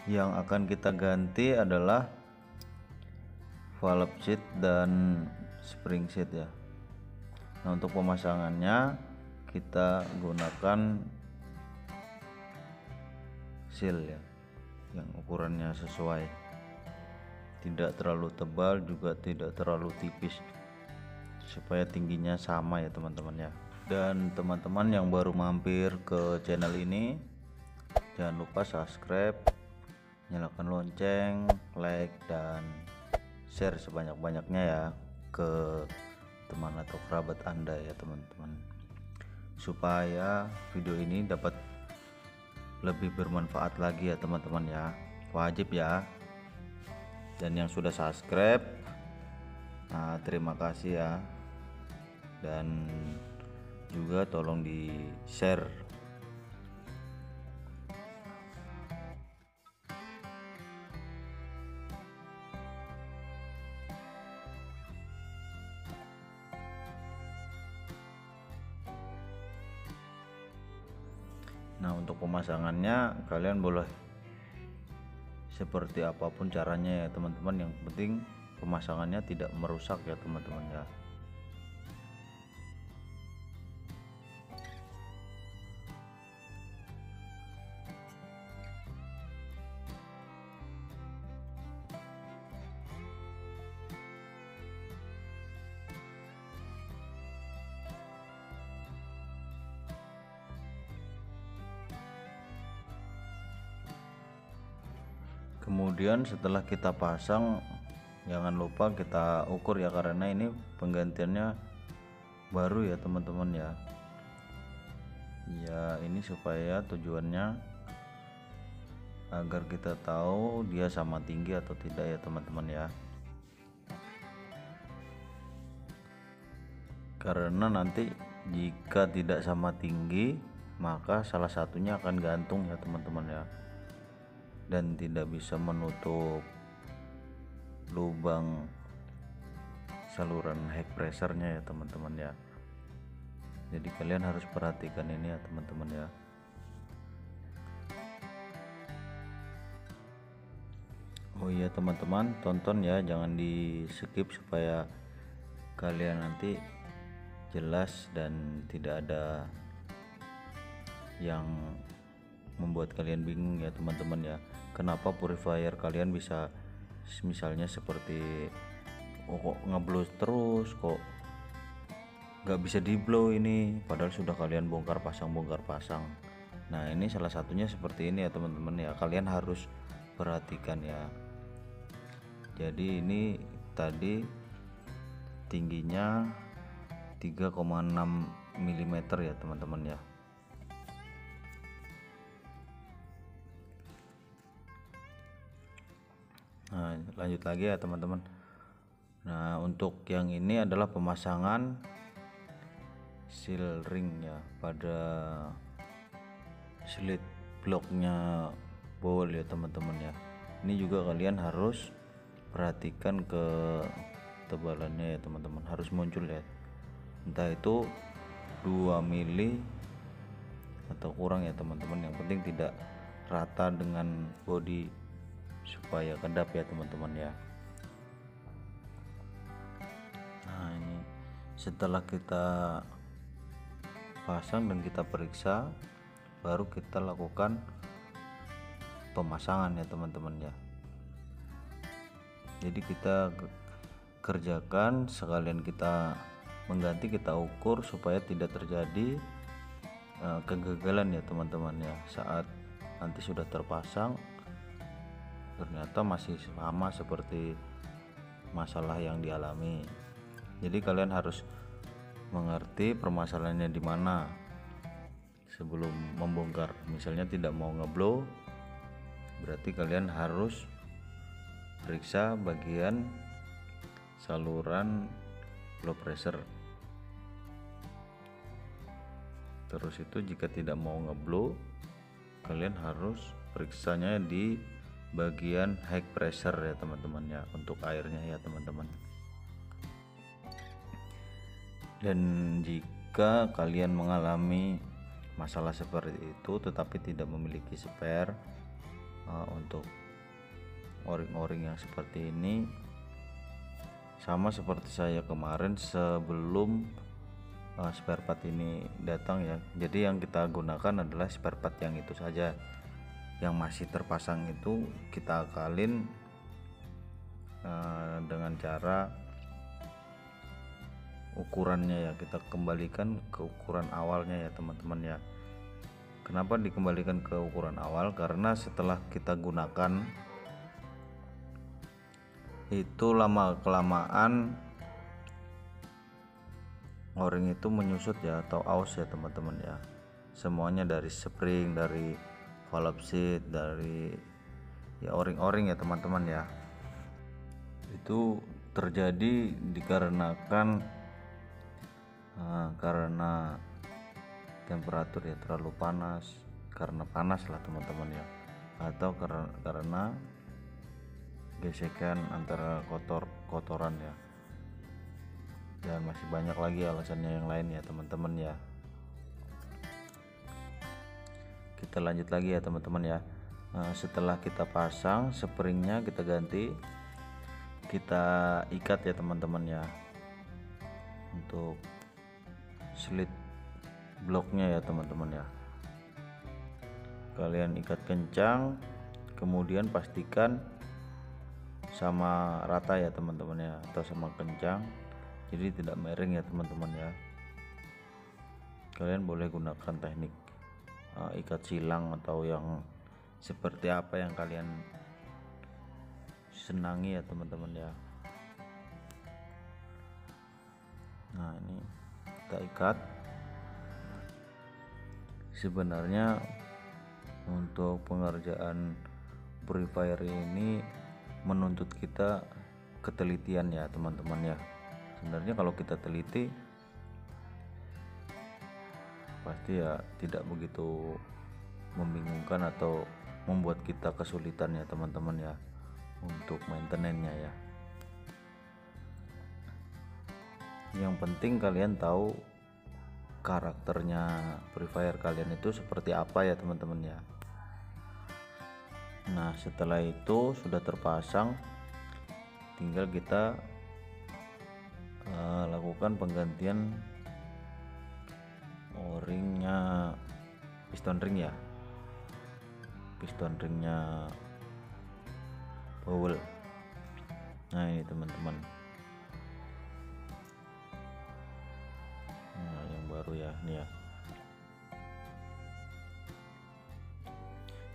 Yang akan kita ganti adalah valve seat dan spring seat ya. Nah, untuk pemasangannya kita gunakan seal ya, yang ukurannya sesuai, tidak terlalu tebal juga tidak terlalu tipis, supaya tingginya sama ya teman-teman ya. Dan teman-teman yang baru mampir ke channel ini, jangan lupa subscribe, nyalakan lonceng, like dan share sebanyak-banyaknya ya ke teman atau kerabat Anda ya teman-teman, supaya video ini dapat lebih bermanfaat lagi ya teman-teman ya. Wajib ya. Dan yang sudah subscribe, nah, terima kasih ya. Dan juga tolong di share. Nah, untuk pemasangannya kalian boleh seperti apapun caranya ya teman-teman, yang penting pemasangannya tidak merusak ya teman-teman ya. Kemudian setelah kita pasang, jangan lupa kita ukur ya, karena ini penggantiannya baru ya teman-teman ya. Ya, ini supaya tujuannya agar kita tahu dia sama tinggi atau tidak ya teman-teman ya. Karena nanti jika tidak sama tinggi, maka salah satunya akan gantung ya teman-teman ya, dan tidak bisa menutup lubang saluran high pressure-nya ya teman-teman ya. Jadi kalian harus perhatikan ini ya teman-teman ya. Oh iya teman-teman, tonton ya, jangan di skip supaya kalian nanti jelas dan tidak ada yang membuat kalian bingung ya teman-teman ya. Kenapa purifier kalian bisa misalnya seperti kok ngeblow terus, kok nggak bisa di blow ini, padahal sudah kalian bongkar pasang. Nah, ini salah satunya seperti ini ya teman-teman ya. Kalian harus perhatikan ya. Jadi ini tadi tingginya 3,6 mm ya teman-teman ya. Nah, lanjut lagi ya teman-teman. Nah, untuk yang ini adalah pemasangan seal ring ya pada slit bloknya bowl ya teman-teman ya. Ini juga kalian harus perhatikan ke tebalannya ya teman-teman, harus muncul ya, entah itu 2 mili atau kurang ya teman-teman. Yang penting tidak rata dengan body supaya kedap ya teman-teman ya. Nah, ini setelah kita pasang dan kita periksa, baru kita lakukan pemasangan ya teman-teman ya. Jadi kita kerjakan sekalian kita mengganti, kita ukur supaya tidak terjadi kegagalan ya teman-teman ya. Saat nanti sudah terpasang ternyata masih sama seperti masalah yang dialami. Jadi kalian harus mengerti permasalahannya di mana sebelum membongkar. Misalnya tidak mau ngeblow, berarti kalian harus periksa bagian saluran low pressure. Terus itu jika tidak mau ngeblow, kalian harus periksanya di bagian high pressure ya teman-teman ya, untuk airnya ya teman-teman. Dan jika kalian mengalami masalah seperti itu tetapi tidak memiliki spare, untuk o-ring yang seperti ini sama seperti saya kemarin sebelum spare part ini datang ya. Jadi yang kita gunakan adalah spare part yang itu saja, yang masih terpasang itu kita akalin dengan cara ukurannya ya, kita kembalikan ke ukuran awalnya ya teman-teman ya. Kenapa dikembalikan ke ukuran awal? Karena setelah kita gunakan itu lama kelamaan o-ring itu menyusut ya, atau aus ya teman-teman ya. Semuanya dari spring, dari valve seat, dari ya o-ring ya teman-teman ya. Itu terjadi dikarenakan karena temperatur ya terlalu panas, karena panas lah teman-teman ya, atau karena gesekan antara kotoran ya, dan masih banyak lagi alasannya yang lain ya teman-teman ya. Kita lanjut lagi ya teman-teman ya. Setelah kita pasang springnya, kita ganti, kita ikat ya teman-teman ya, untuk slit bloknya ya teman-teman ya. Kalian ikat kencang, kemudian pastikan sama rata ya teman-teman ya, atau sama kencang, jadi tidak miring ya teman-teman ya. Kalian boleh gunakan teknik ikat silang atau yang seperti apa yang kalian senangi ya teman-teman ya. Nah, ini kita ikat. Sebenarnya untuk pengerjaan purifier ini menuntut kita ketelitian ya teman-teman ya. Sebenarnya kalau kita teliti pasti ya tidak begitu membingungkan atau membuat kita kesulitan ya teman-teman ya untuk maintenance-nya ya. Yang penting kalian tahu karakternya purifier kalian itu seperti apa ya teman-teman ya. Nah, setelah itu sudah terpasang, tinggal kita lakukan penggantian o-ringnya, piston ring ya, piston ringnya Powell. Nah, ini teman-teman, nah yang baru ya, ini ya.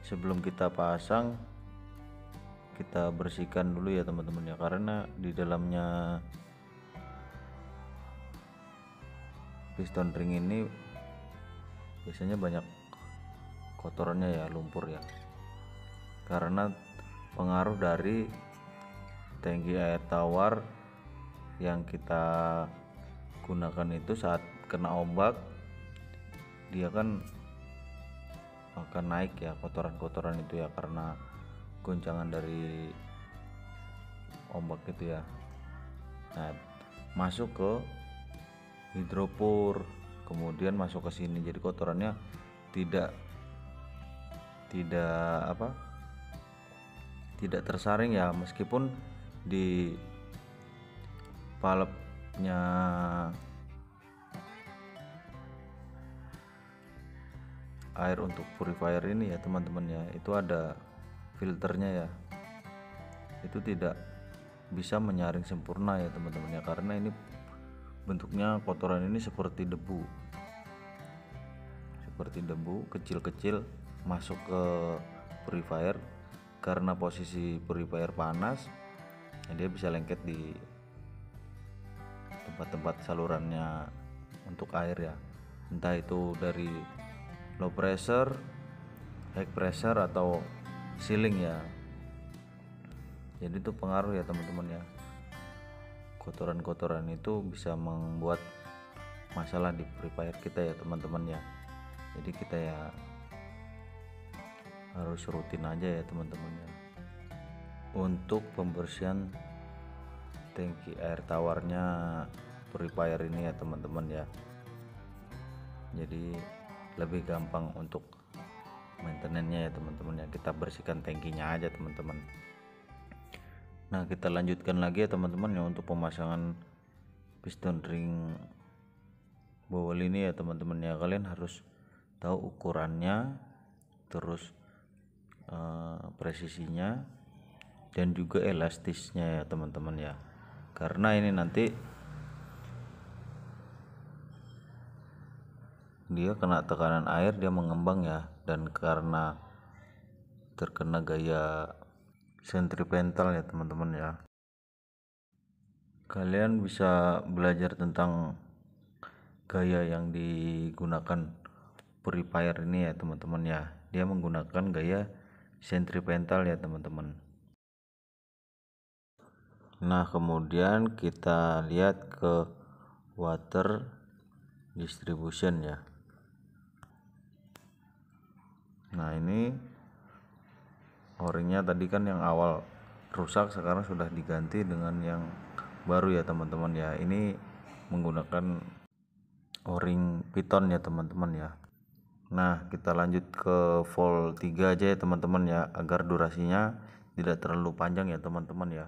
Sebelum kita pasang, kita bersihkan dulu ya teman-teman ya, karena di dalamnya piston ring ini biasanya banyak kotorannya ya, lumpur ya, karena pengaruh dari tangki air tawar yang kita gunakan itu saat kena ombak, dia kan akan naik ya kotoran-kotoran itu ya, karena goncangan dari ombak itu ya. Nah, masuk ke hidropur, kemudian masuk ke sini, jadi kotorannya tidak tersaring ya, meskipun di valve-nya air untuk purifier ini ya teman-teman ya, itu ada filternya ya, itu tidak bisa menyaring sempurna ya teman-teman ya, karena ini bentuknya kotoran ini seperti debu kecil-kecil masuk ke purifier. Karena posisi purifier panas, dia bisa lengket di tempat-tempat salurannya untuk air ya, entah itu dari low pressure, high pressure, atau sealing ya. Jadi itu pengaruh ya teman-teman ya, kotoran-kotoran itu bisa membuat masalah di purifier kita ya teman-teman ya. Jadi kita ya harus rutin aja ya teman-teman ya untuk pembersihan tangki air tawarnya purifier ini ya teman-teman ya. Jadi lebih gampang untuk maintenance-nya ya teman-teman ya, kita bersihkan tangkinya aja teman-teman. Nah kita lanjutkan lagi ya teman-teman ya untuk pemasangan piston ring bowel ini ya teman-teman ya. Kalian harus tahu ukurannya, terus presisinya, dan juga elastisnya ya teman-teman ya, karena ini nanti dia kena tekanan air dia mengembang ya, dan karena terkena gaya sentripetal ya teman-teman ya. Kalian bisa belajar tentang gaya yang digunakan purifier ini ya teman-teman ya, dia menggunakan gaya sentripetal ya teman-teman. Nah kemudian kita lihat ke water distribution ya. Nah ini o-ringnya tadi kan yang awal rusak, sekarang sudah diganti dengan yang baru ya teman-teman ya. Ini menggunakan o-ring piton ya teman-teman ya. Nah kita lanjut ke volt 3 aja ya teman-teman ya, agar durasinya tidak terlalu panjang ya teman-teman ya.